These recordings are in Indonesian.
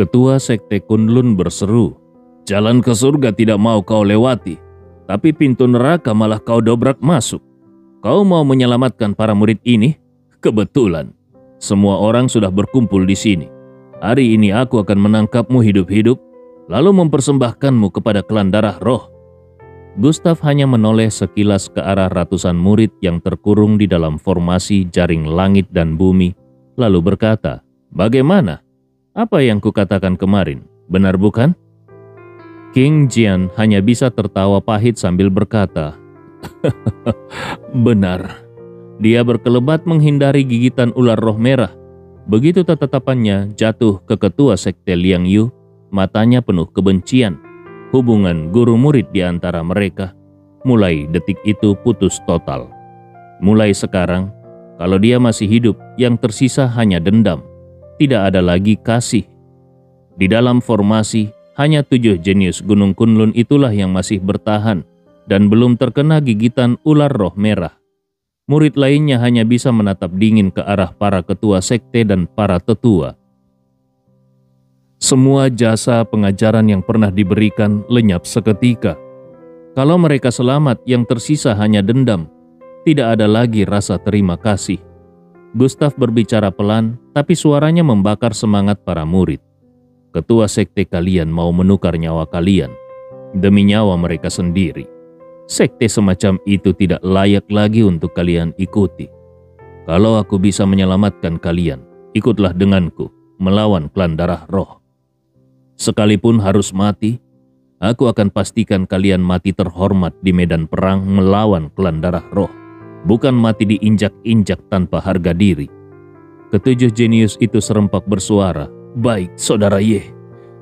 Ketua Sekte Kunlun berseru, "Jalan ke surga tidak mau kau lewati, tapi pintu neraka malah kau dobrak masuk. Kau mau menyelamatkan para murid ini? Kebetulan, semua orang sudah berkumpul di sini. Hari ini aku akan menangkapmu hidup-hidup, lalu mempersembahkanmu kepada klan darah roh." Gustav hanya menoleh sekilas ke arah ratusan murid yang terkurung di dalam formasi jaring langit dan bumi, lalu berkata, "Bagaimana? Apa yang kukatakan kemarin, benar bukan?" King Jian hanya bisa tertawa pahit sambil berkata, "Benar." Dia berkelebat menghindari gigitan ular roh merah. Begitu tatapannya jatuh ke ketua sekte Liang Yu, matanya penuh kebencian. Hubungan guru murid di antara mereka mulai detik itu putus total. Mulai sekarang, kalau dia masih hidup, yang tersisa hanya dendam. Tidak ada lagi kasih. Di dalam formasi, hanya 7 jenius Gunung Kunlun itulah yang masih bertahan dan belum terkena gigitan ular roh merah. Murid lainnya hanya bisa menatap dingin ke arah para ketua sekte dan para tetua. Semua jasa pengajaran yang pernah diberikan lenyap seketika. Kalau mereka selamat, yang tersisa hanya dendam. Tidak ada lagi rasa terima kasih. Gustav berbicara pelan, tapi suaranya membakar semangat para murid. "Ketua sekte kalian mau menukar nyawa kalian demi nyawa mereka sendiri. Sekte semacam itu tidak layak lagi untuk kalian ikuti. Kalau aku bisa menyelamatkan kalian, ikutlah denganku melawan klan darah roh. Sekalipun harus mati, aku akan pastikan kalian mati terhormat di medan perang melawan klan darah roh, bukan mati diinjak-injak tanpa harga diri." Ketujuh jenius itu serempak bersuara, "Baik, Saudara Ye.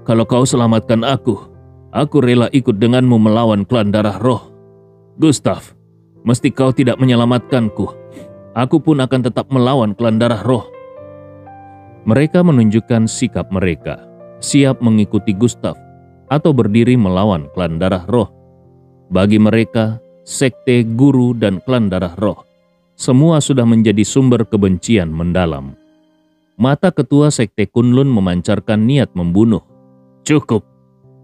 Kalau kau selamatkan aku rela ikut denganmu melawan klan darah roh. Gustav, mesti kau tidak menyelamatkanku. Aku pun akan tetap melawan klan darah roh." Mereka menunjukkan sikap mereka, siap mengikuti Gustav atau berdiri melawan klan darah roh. Bagi mereka, sekte, guru, dan klan darah roh semua sudah menjadi sumber kebencian mendalam. Mata ketua sekte Kunlun memancarkan niat membunuh. "Cukup,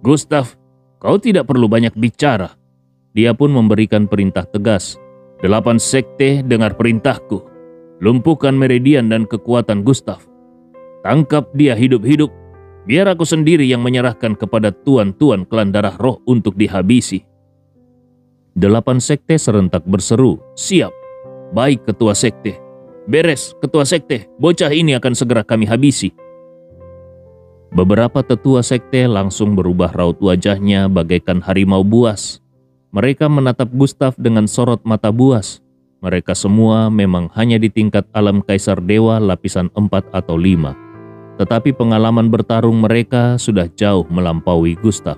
Gustav, kau tidak perlu banyak bicara." Dia pun memberikan perintah tegas. 8 sekte dengar perintahku. Lumpuhkan Meridian dan kekuatan Gustav. Tangkap dia hidup-hidup. Biar aku sendiri yang menyerahkan kepada tuan-tuan klan darah roh untuk dihabisi. 8 sekte serentak berseru, "Siap." "Baik, ketua sekte." "Beres, ketua sekte. Bocah ini akan segera kami habisi." Beberapa tetua sekte langsung berubah raut wajahnya bagaikan harimau buas. Mereka menatap Gustav dengan sorot mata buas. Mereka semua memang hanya di tingkat alam kaisar dewa lapisan 4 atau 5. Tetapi pengalaman bertarung mereka sudah jauh melampaui Gustav.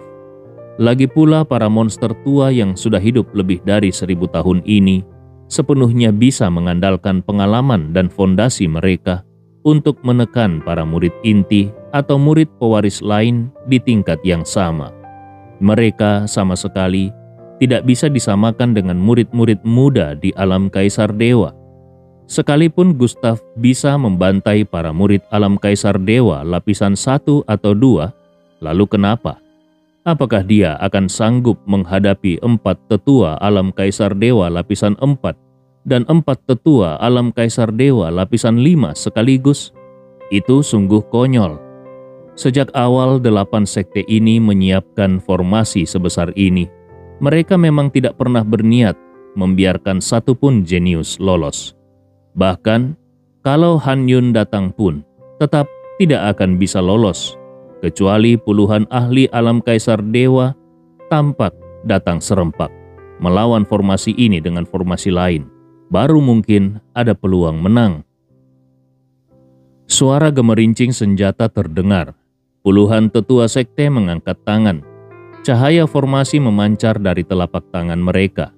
Lagi pula para monster tua yang sudah hidup lebih dari 1000 tahun ini sepenuhnya bisa mengandalkan pengalaman dan fondasi mereka untuk menekan para murid inti atau murid pewaris lain di tingkat yang sama. Mereka sama sekali tidak bisa disamakan dengan murid-murid muda di alam kaisar dewa. Sekalipun Gustav bisa membantai para murid alam kaisar dewa lapisan 1 atau 2, lalu kenapa? Apakah dia akan sanggup menghadapi 4 tetua alam kaisar dewa lapisan 4 dan 4 tetua alam kaisar dewa lapisan 5 sekaligus? Itu sungguh konyol. Sejak awal 8 sekte ini menyiapkan formasi sebesar ini, mereka memang tidak pernah berniat membiarkan satupun jenius lolos. Bahkan, kalau Han Yun datang pun, tetap tidak akan bisa lolos, kecuali puluhan ahli alam kaisar dewa tampak datang serempak, melawan formasi ini dengan formasi lain. Baru mungkin ada peluang menang. Suara gemerincing senjata terdengar. Puluhan tetua sekte mengangkat tangan. Cahaya formasi memancar dari telapak tangan mereka,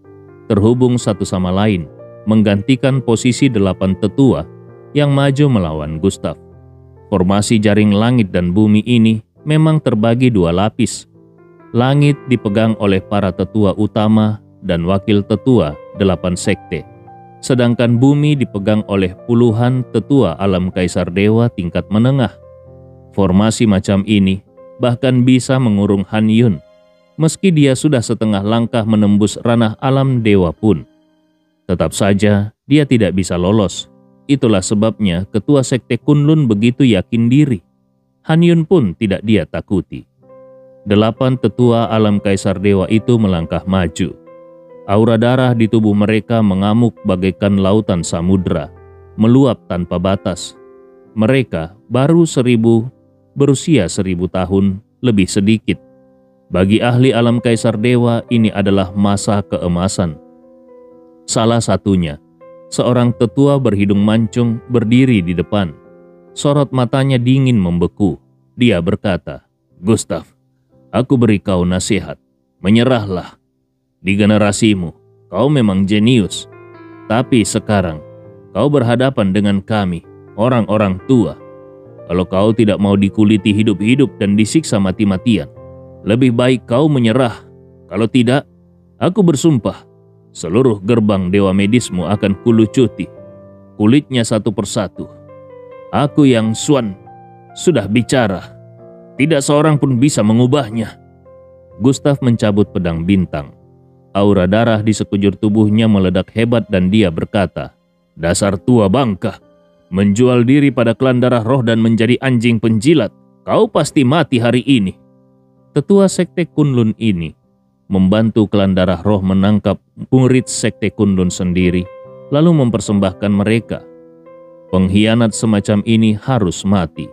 terhubung satu sama lain, menggantikan posisi 8 tetua yang maju melawan Gustav. Formasi jaring langit dan bumi ini memang terbagi 2 lapis. Langit dipegang oleh para tetua utama dan wakil tetua 8 sekte, sedangkan bumi dipegang oleh puluhan tetua alam kaisar dewa tingkat menengah. Formasi macam ini bahkan bisa mengurung Han Yun, meski dia sudah setengah langkah menembus ranah alam dewa pun. Tetap saja dia tidak bisa lolos. Itulah sebabnya ketua sekte Kunlun begitu yakin diri. Han Yun pun tidak dia takuti. 8 tetua alam kaisar dewa itu melangkah maju. Aura darah di tubuh mereka mengamuk bagaikan lautan samudra, meluap tanpa batas. Mereka baru berusia 1000 tahun lebih sedikit. Bagi ahli alam kaisar dewa ini adalah masa keemasan. Salah satunya, seorang tetua berhidung mancung berdiri di depan. Sorot matanya dingin membeku. Dia berkata, "Gustav, aku beri kau nasihat. Menyerahlah. Di generasimu, kau memang jenius. Tapi sekarang, kau berhadapan dengan kami, orang-orang tua. Kalau kau tidak mau dikuliti hidup-hidup dan disiksa mati-matian, lebih baik kau menyerah. Kalau tidak, aku bersumpah, seluruh gerbang dewa medismu akan kulucuti, kulitnya satu persatu. Aku yang Xuan sudah bicara, tidak seorang pun bisa mengubahnya." Gustav mencabut pedang bintang. Aura darah di sekujur tubuhnya meledak hebat dan dia berkata, "Dasar tua bangka, menjual diri pada klan darah roh dan menjadi anjing penjilat, kau pasti mati hari ini." Tetua sekte Kunlun ini membantu klan darah roh menangkap murid sekte Kunlun sendiri, lalu mempersembahkan mereka. Pengkhianat semacam ini harus mati.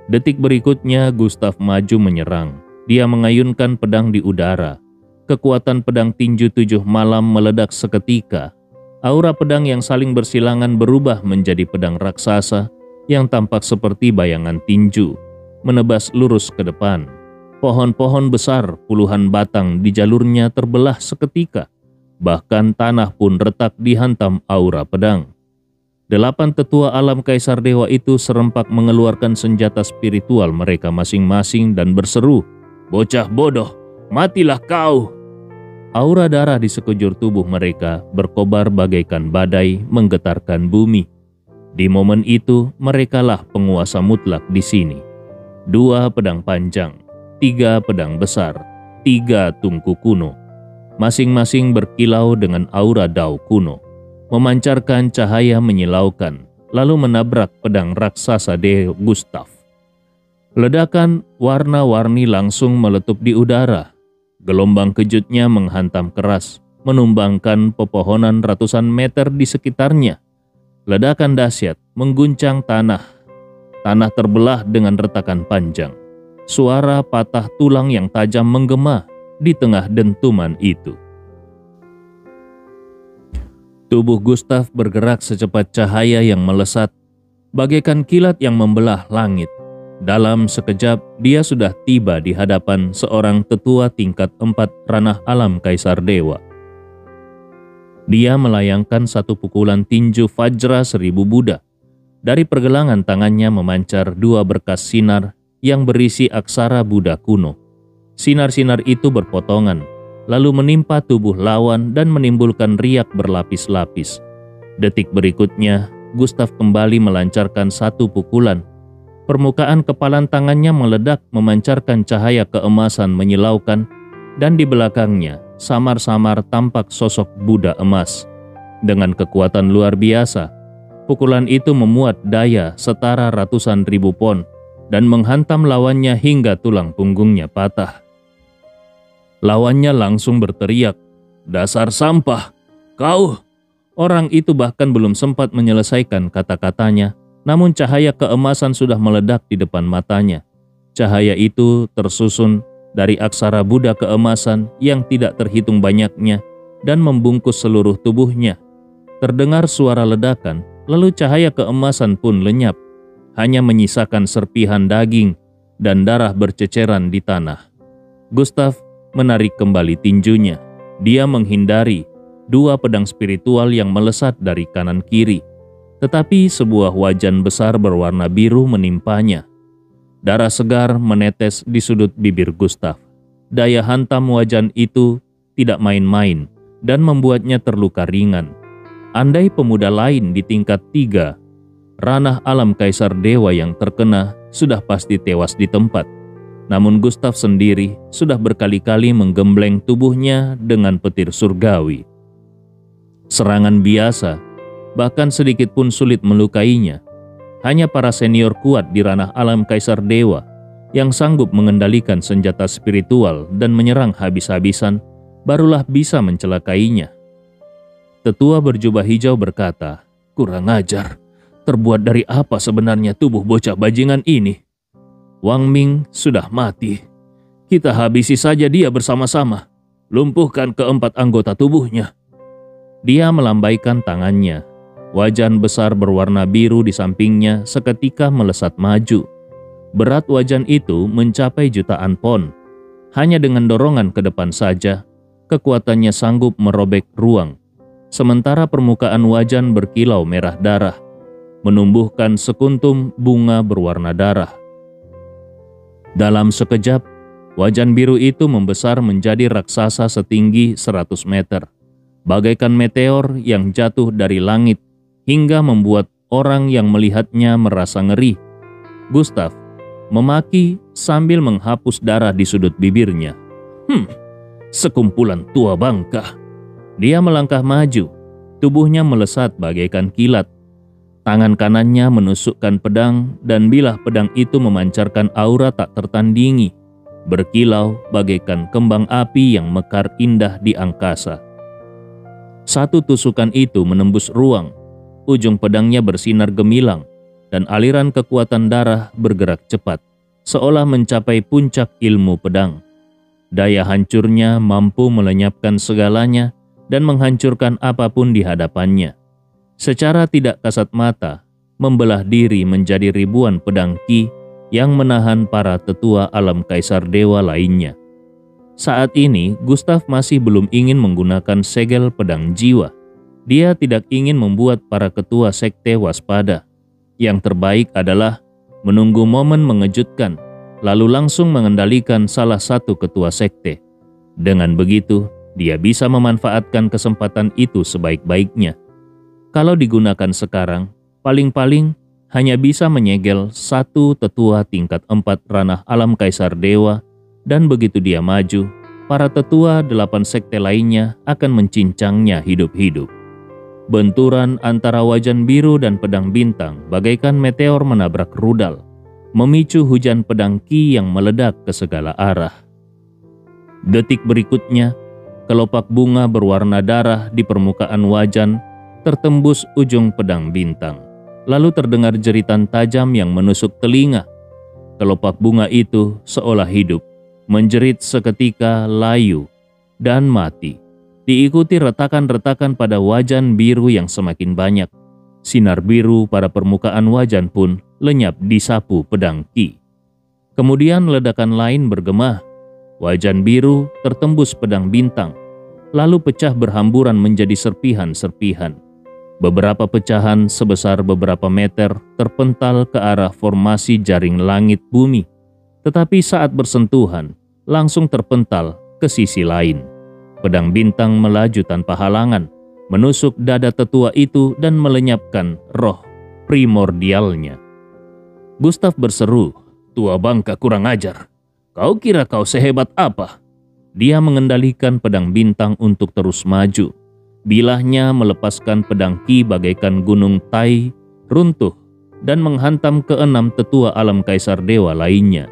Detik berikutnya Gustav maju menyerang. Dia mengayunkan pedang di udara. Kekuatan pedang tinju 7 malam meledak seketika. Aura pedang yang saling bersilangan berubah menjadi pedang raksasa yang tampak seperti bayangan tinju, menebas lurus ke depan. Pohon-pohon besar puluhan batang di jalurnya terbelah seketika, bahkan tanah pun retak dihantam aura pedang. 8 tetua alam kaisar dewa itu serempak mengeluarkan senjata spiritual mereka masing-masing dan berseru, "Bocah bodoh, matilah kau!" Aura darah di sekujur tubuh mereka berkobar bagaikan badai menggetarkan bumi. Di momen itu, merekalah penguasa mutlak di sini. 2 pedang panjang, 3 pedang besar, 3 tungku kuno. Masing-masing berkilau dengan aura dao kuno, memancarkan cahaya menyilaukan, lalu menabrak pedang raksasa de Gustav. Ledakan warna-warni langsung meletup di udara. Gelombang kejutnya menghantam keras, menumbangkan pepohonan ratusan meter di sekitarnya. Ledakan dahsyat mengguncang tanah. Tanah terbelah dengan retakan panjang. Suara patah tulang yang tajam menggema di tengah dentuman itu. Tubuh Gustav bergerak secepat cahaya yang melesat, bagaikan kilat yang membelah langit. Dalam sekejap, dia sudah tiba di hadapan seorang tetua tingkat 4 ranah alam kaisar dewa. Dia melayangkan satu pukulan tinju Vajra 1000 Buddha. Dari pergelangan tangannya memancar 2 berkas sinar yang berisi aksara Buddha kuno. Sinar-sinar itu berpotongan, lalu menimpa tubuh lawan dan menimbulkan riak berlapis-lapis. Detik berikutnya, Gustav kembali melancarkan satu pukulan. Permukaan kepalan tangannya meledak memancarkan cahaya keemasan menyilaukan, dan di belakangnya samar-samar tampak sosok Buddha emas. Dengan kekuatan luar biasa, pukulan itu memuat daya setara ratusan ribu pon dan menghantam lawannya hingga tulang punggungnya patah. Lawannya langsung berteriak, "Dasar sampah, kau!" Orang itu bahkan belum sempat menyelesaikan kata-katanya, namun cahaya keemasan sudah meledak di depan matanya. Cahaya itu tersusun dari aksara Buddha keemasan yang tidak terhitung banyaknya dan membungkus seluruh tubuhnya. Terdengar suara ledakan, lalu cahaya keemasan pun lenyap, hanya menyisakan serpihan daging dan darah berceceran di tanah. Gustav menarik kembali tinjunya. Dia menghindari 2 pedang spiritual yang melesat dari kanan kiri. Tetapi sebuah wajan besar berwarna biru menimpanya. Darah segar menetes di sudut bibir Gustav. Daya hantam wajan itu tidak main-main dan membuatnya terluka ringan. Andai pemuda lain di tingkat 3, ranah alam kaisar dewa yang terkena, sudah pasti tewas di tempat. Namun Gustav sendiri sudah berkali-kali menggembleng tubuhnya dengan petir surgawi. Serangan biasa, bahkan sedikit pun sulit melukainya. Hanya para senior kuat di ranah alam kaisar dewa yang sanggup mengendalikan senjata spiritual dan menyerang habis-habisan, barulah bisa mencelakainya. Tetua berjubah hijau berkata, "Kurang ajar, terbuat dari apa sebenarnya tubuh bocah bajingan ini? Wang Ming sudah mati. Kita habisi saja dia bersama-sama. Lumpuhkan keempat anggota tubuhnya." Dia melambaikan tangannya. Wajan besar berwarna biru di sampingnya seketika melesat maju. Berat wajan itu mencapai jutaan pon. Hanya dengan dorongan ke depan saja, kekuatannya sanggup merobek ruang. Sementara permukaan wajan berkilau merah darah, menumbuhkan sekuntum bunga berwarna darah. Dalam sekejap, wajan biru itu membesar menjadi raksasa setinggi 100 meter. Bagaikan meteor yang jatuh dari langit hingga membuat orang yang melihatnya merasa ngeri. Gustav memaki sambil menghapus darah di sudut bibirnya. Sekumpulan tua bangka. Dia melangkah maju, tubuhnya melesat bagaikan kilat. Tangan kanannya menusukkan pedang dan bilah pedang itu memancarkan aura tak tertandingi, berkilau bagaikan kembang api yang mekar indah di angkasa. Satu tusukan itu menembus ruang, ujung pedangnya bersinar gemilang, dan aliran kekuatan darah bergerak cepat, seolah mencapai puncak ilmu pedang. Daya hancurnya mampu melenyapkan segalanya dan menghancurkan apapun di hadapannya. Secara tidak kasat mata, membelah diri menjadi ribuan pedang Ki yang menahan para tetua alam kaisar dewa lainnya. Saat ini, Gustav masih belum ingin menggunakan segel pedang jiwa. Dia tidak ingin membuat para ketua sekte waspada. Yang terbaik adalah menunggu momen mengejutkan, lalu langsung mengendalikan salah satu ketua sekte. Dengan begitu, dia bisa memanfaatkan kesempatan itu sebaik-baiknya. Kalau digunakan sekarang, paling-paling hanya bisa menyegel satu tetua tingkat 4 ranah alam kaisar dewa, dan begitu dia maju, para tetua 8 sekte lainnya akan mencincangnya hidup-hidup. Benturan antara wajan biru dan pedang bintang bagaikan meteor menabrak rudal, memicu hujan pedang Ki yang meledak ke segala arah. Detik berikutnya, kelopak bunga berwarna darah di permukaan wajan tertembus ujung pedang bintang. Lalu terdengar jeritan tajam yang menusuk telinga. Kelopak bunga itu seolah hidup, menjerit seketika layu dan mati. Diikuti retakan-retakan pada wajan biru yang semakin banyak. Sinar biru pada permukaan wajan pun lenyap disapu pedang Ki. Kemudian ledakan lain bergema. Wajan biru tertembus pedang bintang, lalu pecah berhamburan menjadi serpihan-serpihan. Beberapa pecahan sebesar beberapa meter terpental ke arah formasi jaring langit bumi, tetapi saat bersentuhan langsung terpental ke sisi lain. Pedang bintang melaju tanpa halangan, menusuk dada tetua itu dan melenyapkan roh primordialnya. Gustav berseru, "Tua bangka kurang ajar. Kau kira kau sehebat apa?" Dia mengendalikan pedang bintang untuk terus maju. Bilahnya melepaskan pedang Ki bagaikan gunung Tai runtuh dan menghantam keenam tetua alam kaisar dewa lainnya.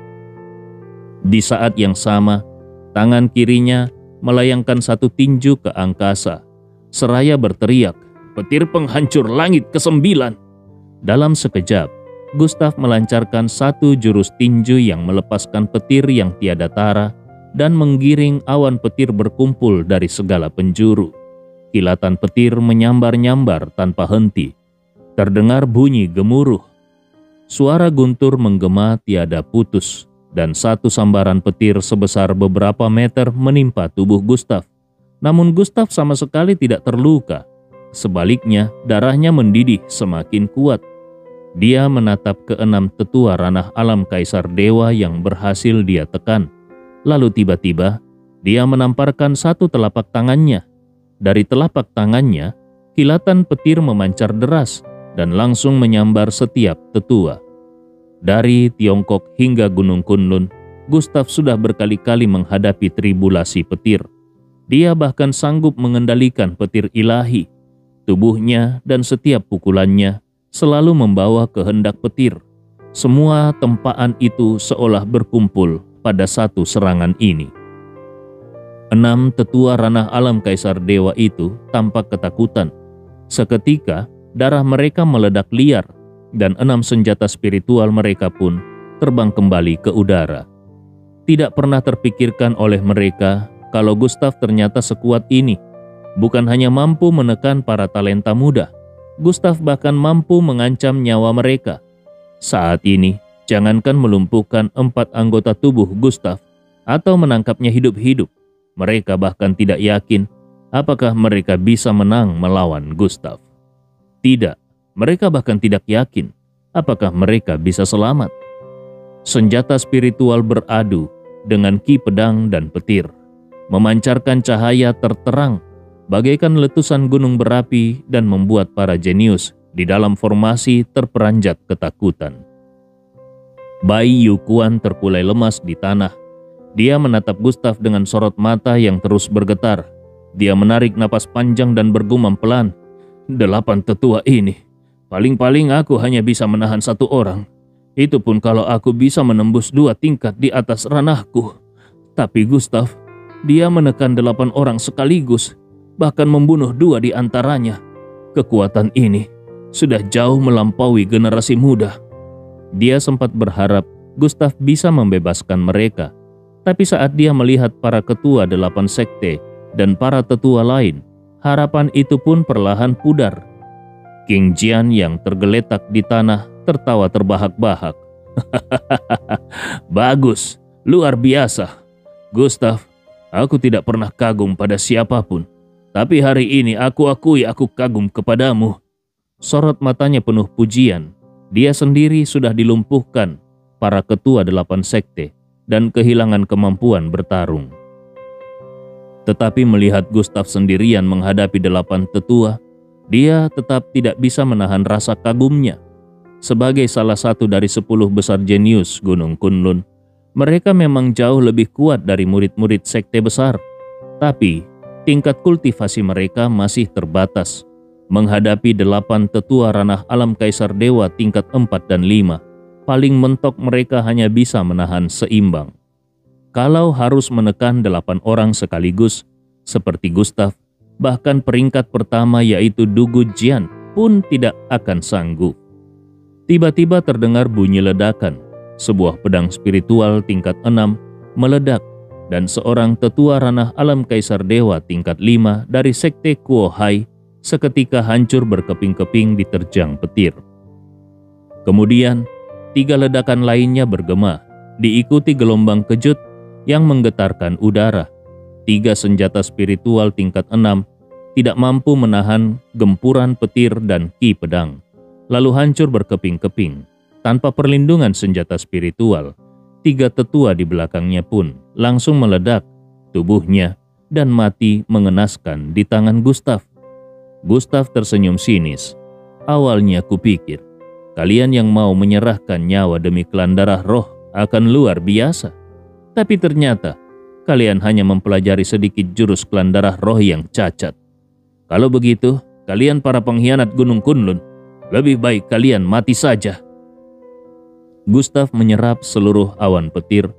Di saat yang sama, tangan kirinya melayangkan satu tinju ke angkasa, seraya berteriak, "Petir penghancur langit ke-9." Dalam sekejap, Gustav melancarkan satu jurus tinju yang melepaskan petir yang tiada tara dan menggiring awan petir berkumpul dari segala penjuru. Kilatan petir menyambar-nyambar tanpa henti. Terdengar bunyi gemuruh. Suara guntur menggema tiada putus, dan satu sambaran petir sebesar beberapa meter menimpa tubuh Gustav. Namun Gustav sama sekali tidak terluka. Sebaliknya, darahnya mendidih semakin kuat. Dia menatap keenam tetua ranah alam kaisar dewa yang berhasil dia tekan. Lalu tiba-tiba, dia menamparkan satu telapak tangannya. Dari telapak tangannya, kilatan petir memancar deras dan langsung menyambar setiap tetua. Dari Tiongkok hingga Gunung Kunlun, Gustav sudah berkali-kali menghadapi tribulasi petir. Dia bahkan sanggup mengendalikan petir ilahi. Tubuhnya dan setiap pukulannya selalu membawa kehendak petir. Semua tempaan itu seolah berkumpul pada satu serangan ini. 6 tetua ranah alam Kaisar Dewa itu tampak ketakutan. Seketika darah mereka meledak liar dan 6 senjata spiritual mereka pun terbang kembali ke udara. Tidak pernah terpikirkan oleh mereka kalau Gustav ternyata sekuat ini. Bukan hanya mampu menekan para talenta muda, Gustav bahkan mampu mengancam nyawa mereka. Saat ini, jangankan melumpuhkan 4 anggota tubuh Gustav atau menangkapnya hidup-hidup, mereka bahkan tidak yakin apakah mereka bisa menang melawan Gustav. Tidak, mereka bahkan tidak yakin apakah mereka bisa selamat. Senjata spiritual beradu dengan ki pedang dan petir, memancarkan cahaya terterang bagaikan letusan gunung berapi dan membuat para jenius di dalam formasi terperanjat ketakutan. Bai Yukuan terkulai lemas di tanah. Dia menatap Gustav dengan sorot mata yang terus bergetar. Dia menarik napas panjang dan bergumam pelan. 8 tetua ini, paling-paling aku hanya bisa menahan 1 orang. Itu pun kalau aku bisa menembus 2 tingkat di atas ranahku. Tapi Gustav, dia menekan 8 orang sekaligus, bahkan membunuh 2 di antaranya. Kekuatan ini sudah jauh melampaui generasi muda. Dia sempat berharap Gustav bisa membebaskan mereka. Tapi saat dia melihat para ketua 8 sekte dan para tetua lain, harapan itu pun perlahan pudar. King Jian yang tergeletak di tanah tertawa terbahak-bahak. Bagus, luar biasa. Gustav, aku tidak pernah kagum pada siapapun. Tapi hari ini aku akui aku kagum kepadamu. Sorot matanya penuh pujian. Dia sendiri sudah dilumpuhkan para ketua 8 sekte dan kehilangan kemampuan bertarung. Tetapi melihat Gustav sendirian menghadapi 8 tetua, dia tetap tidak bisa menahan rasa kagumnya. Sebagai salah satu dari 10 besar jenius Gunung Kunlun, mereka memang jauh lebih kuat dari murid-murid sekte besar. Tapi tingkat kultivasi mereka masih terbatas. Menghadapi 8 tetua ranah alam Kaisar Dewa tingkat 4 dan 5, paling mentok mereka hanya bisa menahan seimbang. Kalau harus menekan 8 orang sekaligus, seperti Gustav, bahkan peringkat pertama yaitu Dugu Jian pun tidak akan sanggup. Tiba-tiba terdengar bunyi ledakan. Sebuah pedang spiritual tingkat 6 meledak dan seorang tetua ranah alam Kaisar Dewa tingkat 5 dari sekte Kuo Hai seketika hancur berkeping-keping diterjang petir. Kemudian 3 ledakan lainnya bergema, diikuti gelombang kejut yang menggetarkan udara. 3 senjata spiritual tingkat 6 tidak mampu menahan gempuran petir dan ki pedang, lalu hancur berkeping-keping. Tanpa perlindungan senjata spiritual, 3 tetua di belakangnya pun langsung meledak tubuhnya dan mati mengenaskan di tangan Gustav. Gustav tersenyum sinis. Awalnya kupikir, kalian yang mau menyerahkan nyawa demi klan darah roh akan luar biasa. Tapi ternyata, kalian hanya mempelajari sedikit jurus klan darah roh yang cacat. Kalau begitu, kalian para pengkhianat Gunung Kunlun, lebih baik kalian mati saja. Gustav menyerap seluruh awan petir,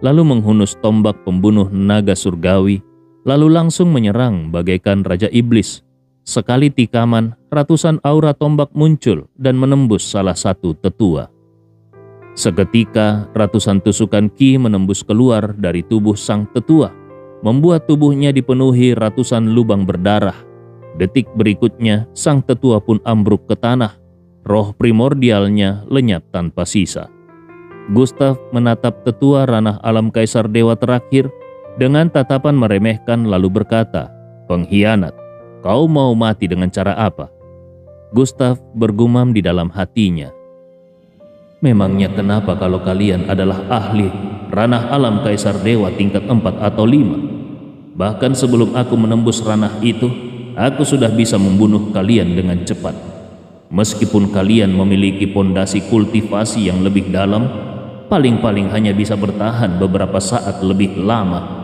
lalu menghunus tombak pembunuh naga surgawi, lalu langsung menyerang bagaikan Raja Iblis. Sekali tikaman, ratusan aura tombak muncul dan menembus salah satu tetua. Seketika, ratusan tusukan ki menembus keluar dari tubuh sang tetua, membuat tubuhnya dipenuhi ratusan lubang berdarah. Detik berikutnya, sang tetua pun ambruk ke tanah. Roh primordialnya lenyap tanpa sisa. Gustav menatap tetua ranah alam Kaisar Dewa terakhir dengan tatapan meremehkan lalu berkata, "Pengkhianat, kau mau mati dengan cara apa?" Gustav bergumam di dalam hatinya, "Memangnya kenapa kalau kalian adalah ahli ranah alam Kaisar Dewa tingkat 4 atau 5? Bahkan sebelum aku menembus ranah itu, aku sudah bisa membunuh kalian dengan cepat. Meskipun kalian memiliki pondasi kultivasi yang lebih dalam, paling-paling hanya bisa bertahan beberapa saat lebih lama.